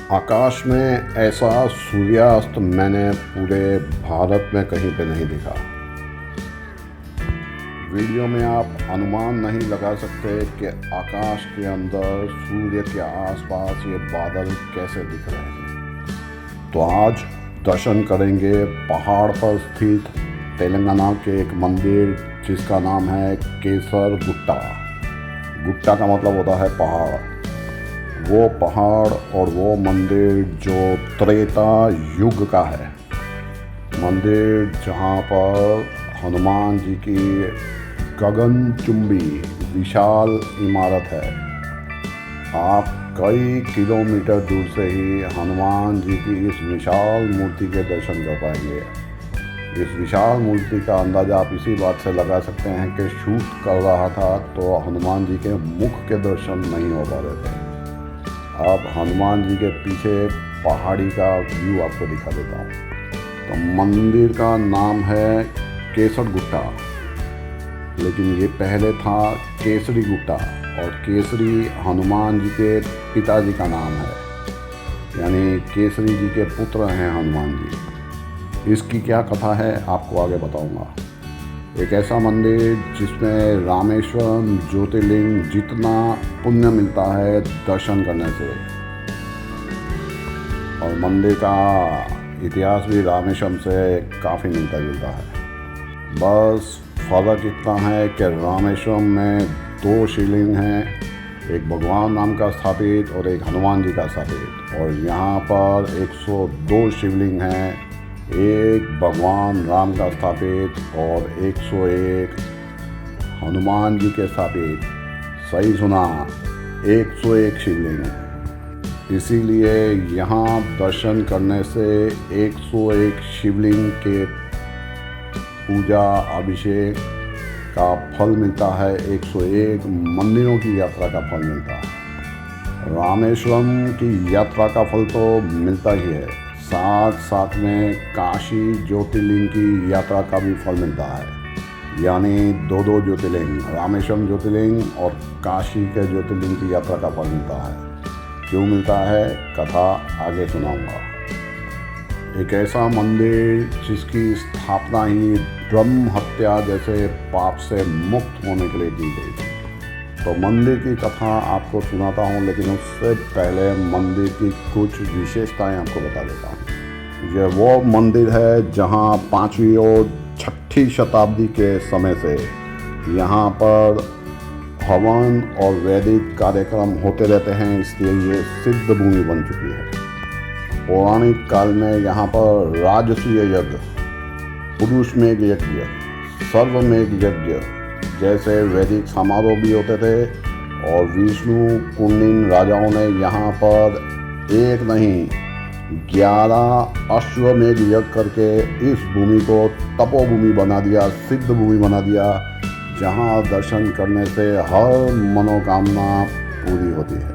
आकाश में ऐसा सूर्यास्त मैंने पूरे भारत में कहीं पे नहीं दिखा। वीडियो में आप अनुमान नहीं लगा सकते कि आकाश के अंदर सूर्य के आसपास ये बादल कैसे दिख रहे हैं। तो आज दर्शन करेंगे पहाड़ पर स्थित तेलंगाना के एक मंदिर जिसका नाम है केसर गुट्टा। गुट्टा का मतलब होता है पहाड़। वो पहाड़ और वो मंदिर जो त्रेता युग का है, मंदिर जहाँ पर हनुमान जी की गगनचुंबी विशाल इमारत है। आप कई किलोमीटर दूर से ही हनुमान जी की इस विशाल मूर्ति के दर्शन कर पाएंगे। इस विशाल मूर्ति का अंदाज़ा आप इसी बात से लगा सकते हैं कि शूट कर रहा था तो हनुमान जी के मुख के दर्शन नहीं हो पा रहे थे। अब हनुमान जी के पीछे पहाड़ी का व्यू आपको दिखा देता हूँ। तो मंदिर का नाम है केसर गुट्टा, लेकिन ये पहले था केसरी गुट्टा, और केसरी हनुमान जी के पिताजी का नाम है, यानी केसरी जी के पुत्र हैं हनुमान जी। इसकी क्या कथा है आपको आगे बताऊंगा। एक ऐसा मंदिर जिसमें रामेश्वरम ज्योतिर्लिंग जितना पुण्य मिलता है दर्शन करने से, और मंदिर का इतिहास भी रामेश्वरम से काफ़ी मिलता जुलता है। बस फ़र्क इतना है कि रामेश्वरम में 2 शिवलिंग हैं, एक भगवान नाम का स्थापित और एक हनुमान जी का स्थापित, और यहाँ पर 102 शिवलिंग हैं, एक भगवान राम का स्थापित और 101 हनुमान जी के स्थापित। सही सुना, 101 शिवलिंग। इसीलिए यहाँ दर्शन करने से 101 शिवलिंग के पूजा अभिषेक का फल मिलता है, 101 मंदिरों की यात्रा का फल मिलता है। रामेश्वरम की यात्रा का फल तो मिलता ही है, साथ साथ में काशी ज्योतिर्लिंग की यात्रा का भी फल मिलता है, यानी 2 ज्योतिर्लिंग, रामेश्वरम ज्योतिर्लिंग और काशी के ज्योतिर्लिंग की यात्रा का फल मिलता है। क्यों मिलता है, कथा आगे सुनाऊंगा। एक ऐसा मंदिर जिसकी स्थापना ही ब्रह्म हत्या जैसे पाप से मुक्त होने के लिए की गई थी। तो मंदिर की कथा आपको सुनाता हूँ, लेकिन उससे पहले मंदिर की कुछ विशेषताएं आपको बता देता हूँ। यह वो मंदिर है जहाँ 5वीं और 6ठी शताब्दी के समय से यहाँ पर हवन और वैदिक कार्यक्रम होते रहते हैं, इसलिए ये सिद्ध भूमि बन चुकी है। पौराणिक काल में यहाँ पर राजसूय यज्ञ, पुरुष मेघ यज्ञ, सर्वमेघ यज्ञ जैसे वैदिक समारोह भी होते थे, और विष्णु कुंडिन राजाओं ने यहाँ पर एक नहीं 11 अश्वमेध यज्ञ करके इस भूमि को तपोभूमि बना दिया, सिद्ध भूमि बना दिया, जहाँ दर्शन करने से हर मनोकामना पूरी होती है।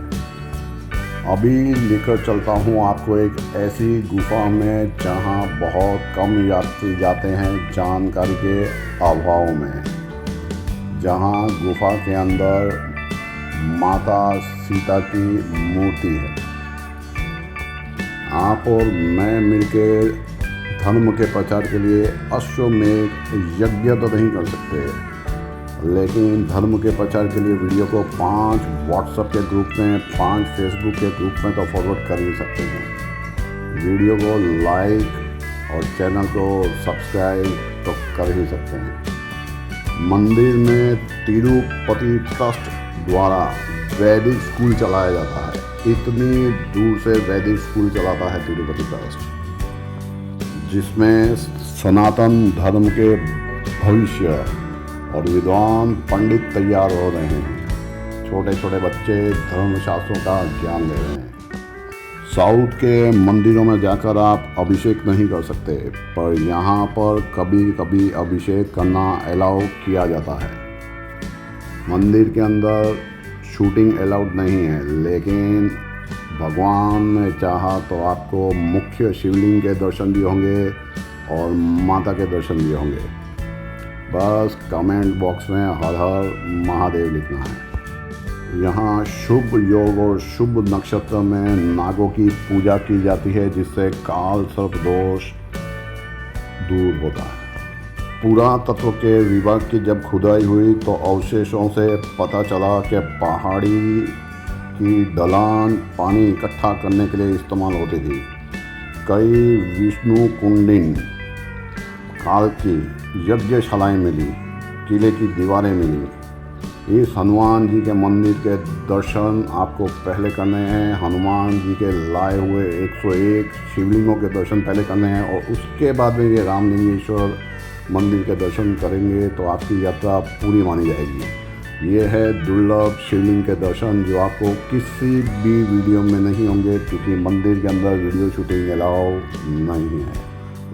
अभी लेकर चलता हूँ आपको एक ऐसी गुफा में जहाँ बहुत कम यात्री जाते हैं जानकारी के अभाव में, जहाँ गुफा के अंदर माता सीता की मूर्ति है। आप और मैं मिलके धर्म के प्रचार के लिए अश्वमेध यज्ञ तो नहीं कर सकते, लेकिन धर्म के प्रचार के लिए वीडियो को 5 व्हाट्सएप के ग्रुप में, 5 फेसबुक के ग्रुप में तो फॉरवर्ड कर ही सकते हैं। वीडियो को लाइक और चैनल को सब्सक्राइब तो कर ही सकते हैं। मंदिर में तिरुपति ट्रस्ट द्वारा वैदिक स्कूल चलाया जाता है। इतनी दूर से वैदिक स्कूल चलाता है तिरुपति ट्रस्ट, जिसमें सनातन धर्म के भविष्य और विद्वान पंडित तैयार हो रहे हैं। छोटे छोटे बच्चे धर्मशास्त्रों का ज्ञान ले रहे हैं। साउथ के मंदिरों में जाकर आप अभिषेक नहीं कर सकते, पर यहाँ पर कभी कभी अभिषेक करना अलाउ किया जाता है। मंदिर के अंदर शूटिंग अलाउड नहीं है, लेकिन भगवान ने चाहा तो आपको मुख्य शिवलिंग के दर्शन भी होंगे और माता के दर्शन भी होंगे। बस कमेंट बॉक्स में हर हर महादेव लिखना है। यहाँ शुभ योग और शुभ नक्षत्र में नागों की पूजा की जाती है, जिससे काल सर्प दोष दूर होता है। पुरातत्व के विभाग की जब खुदाई हुई तो अवशेषों से पता चला कि पहाड़ी की ढलान पानी इकट्ठा करने के लिए इस्तेमाल होती थी। कई विष्णु कुंडिन काल की यज्ञशालाएं मिली, किले की दीवारें मिली। इस हनुमान जी के मंदिर के दर्शन आपको पहले करने हैं। हनुमान जी के लाए हुए 101 शिवलिंगों के दर्शन पहले करने हैं और उसके बाद में ये रामलिंगेश्वर मंदिर के दर्शन करेंगे तो आपकी यात्रा पूरी मानी जाएगी। ये है दुर्लभ शिवलिंग के दर्शन जो आपको किसी भी वीडियो में नहीं होंगे, क्योंकि मंदिर के अंदर वीडियो शूटिंग अलाउ नहीं है।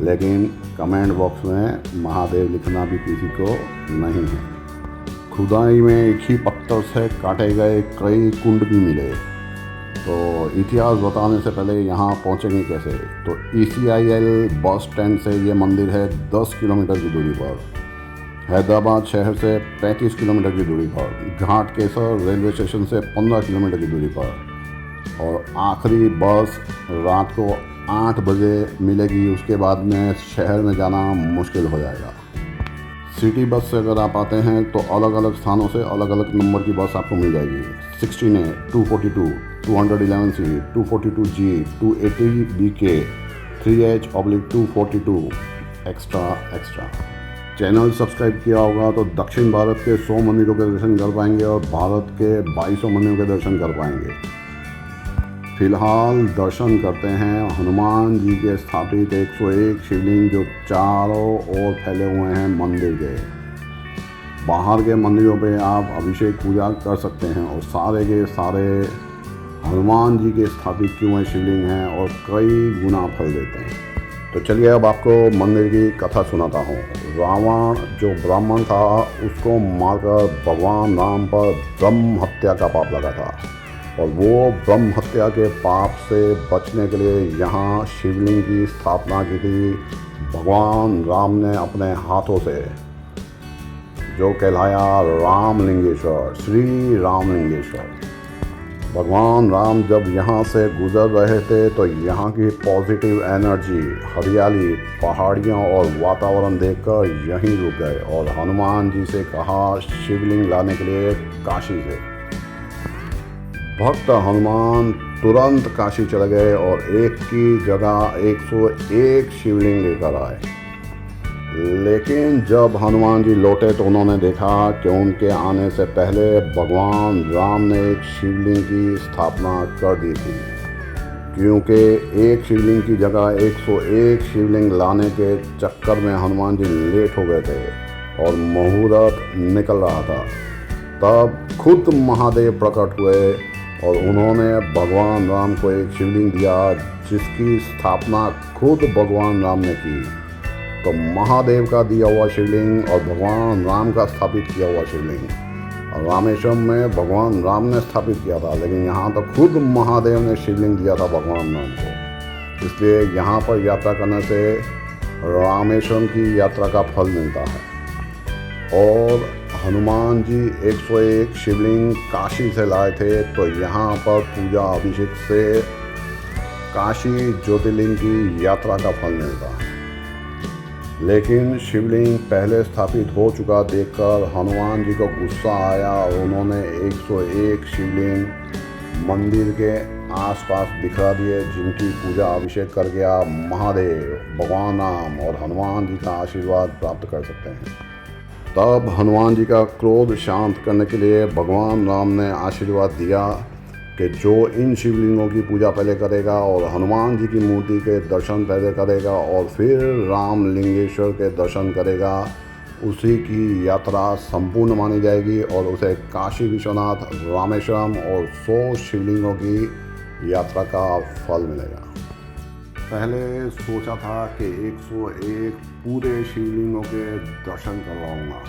लेकिन कमेंट बॉक्स में महादेव लिखना भी किसी को नहीं है। खुदाई में एक ही पत्थर से काटे गए कई कुंड भी मिले। तो इतिहास बताने से पहले यहाँ पहुँचेंगे कैसे। तो ECIL बस स्टैंड से ये मंदिर है 10 किलोमीटर की दूरी पर। हैदराबाद शहर से 35 किलोमीटर की दूरी पर। घाटकेसर रेलवे स्टेशन से 15 किलोमीटर की दूरी पर। और आखिरी बस रात को 8 बजे मिलेगी। उसके बाद में शहर में जाना मुश्किल हो जाएगा। सिटी बस से अगर आप आते हैं तो अलग अलग स्थानों से अलग अलग नंबर की बस आपको मिल जाएगी। 16A, 242, 211C, 242G, 280BK, 3H/242 extra. Channel subscribe किया होगा तो दक्षिण भारत के 100 मंदिरों के दर्शन कर पाएंगे और भारत के 2200 मंदिरों के दर्शन कर पाएंगे। फिलहाल दर्शन करते हैं हनुमान जी के स्थापित 101 शिवलिंग जो चारों ओर फैले हुए हैं मंदिर के। बाहर के मंदिरों पे आप अभिषेक पूजा कर सकते हैं और सारे के सारे हनुमान जी के स्थापित किए हुए शिवलिंग हैं और कई गुना फल देते हैं। तो चलिए अब आपको मंदिर की कथा सुनाता हूँ। रावण जो ब्राह्मण था उसको मारकर भगवान राम पर ब्रह्म हत्या का पाप लगा था और वो ब्रह्म हत्या के पाप से बचने के लिए यहाँ शिवलिंग की स्थापना की थी। भगवान राम ने अपने हाथों से, जो कहलाया रामलिंगेश्वर, श्री रामलिंगेश्वर। भगवान राम जब यहाँ से गुजर रहे थे तो यहाँ की पॉजिटिव एनर्जी, हरियाली, पहाड़ियाँ और वातावरण देखकर यहीं रुक गए और हनुमान जी से कहा शिवलिंग लाने के लिए काशी से। भक्त हनुमान तुरंत काशी चले गए और एक की जगह 101 शिवलिंग लेकर आए। लेकिन जब हनुमान जी लौटे तो उन्होंने देखा कि उनके आने से पहले भगवान राम ने एक शिवलिंग की स्थापना कर दी थी, क्योंकि एक शिवलिंग की जगह 101 शिवलिंग लाने के चक्कर में हनुमान जी लेट हो गए थे और मुहूर्त निकल रहा था। तब खुद महादेव प्रकट हुए और उन्होंने भगवान राम को एक शिवलिंग दिया जिसकी स्थापना खुद भगवान राम ने की। तो महादेव का दिया हुआ शिवलिंग और भगवान राम का स्थापित किया हुआ शिवलिंग रामेश्वरम में भगवान राम ने स्थापित किया था, लेकिन यहाँ तो खुद महादेव ने शिवलिंग दिया था भगवान राम को। इसलिए यहाँ पर यात्रा करने से रामेश्वरम की यात्रा का फल मिलता है। और हनुमान जी 101 शिवलिंग काशी से लाए थे तो यहाँ पर पूजा अभिषेक से काशी ज्योतिर्लिंग की यात्रा का फल मिलता है। लेकिन शिवलिंग पहले स्थापित हो चुका देखकर हनुमान जी को गुस्सा आया और उन्होंने 101 शिवलिंग मंदिर के आसपास बिखरा दिए, जिनकी पूजा अभिषेक करके आप महादेव, भगवान राम और हनुमान जी का आशीर्वाद प्राप्त कर सकते हैं। तब हनुमान जी का क्रोध शांत करने के लिए भगवान राम ने आशीर्वाद दिया कि जो इन शिवलिंगों की पूजा पहले करेगा और हनुमान जी की मूर्ति के दर्शन पहले करेगा और फिर रामलिंगेश्वर के दर्शन करेगा, उसी की यात्रा संपूर्ण मानी जाएगी और उसे काशी विश्वनाथ, रामेश्वरम और 100 शिवलिंगों की यात्रा का फल मिलेगा। पहले सोचा था कि 101 पूरे शिवलिंगों के दर्शन करवाऊंगा।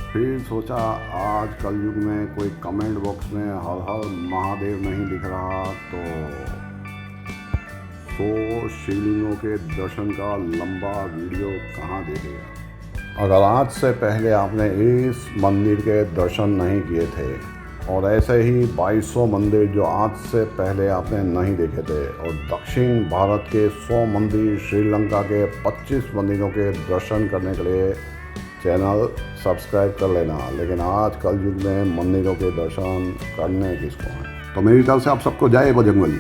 फिर सोचा आज कलयुग में कोई कमेंट बॉक्स में हर हर महादेव नहीं लिख रहा तो 100 शिवलिंगों के दर्शन का लंबा वीडियो कहाँ देखेगा। अगर आज से पहले आपने इस मंदिर के दर्शन नहीं किए थे और ऐसे ही 2200 मंदिर जो आज से पहले आपने नहीं देखे थे, और दक्षिण भारत के 100 मंदिर, श्रीलंका के 25 मंदिरों के दर्शन करने के लिए चैनल सब्सक्राइब कर लेना। लेकिन आज कल युग में मंदिरों के दर्शन करने किसको हैं। तो मेरी तरफ से आप सबको जय बजरंगबली।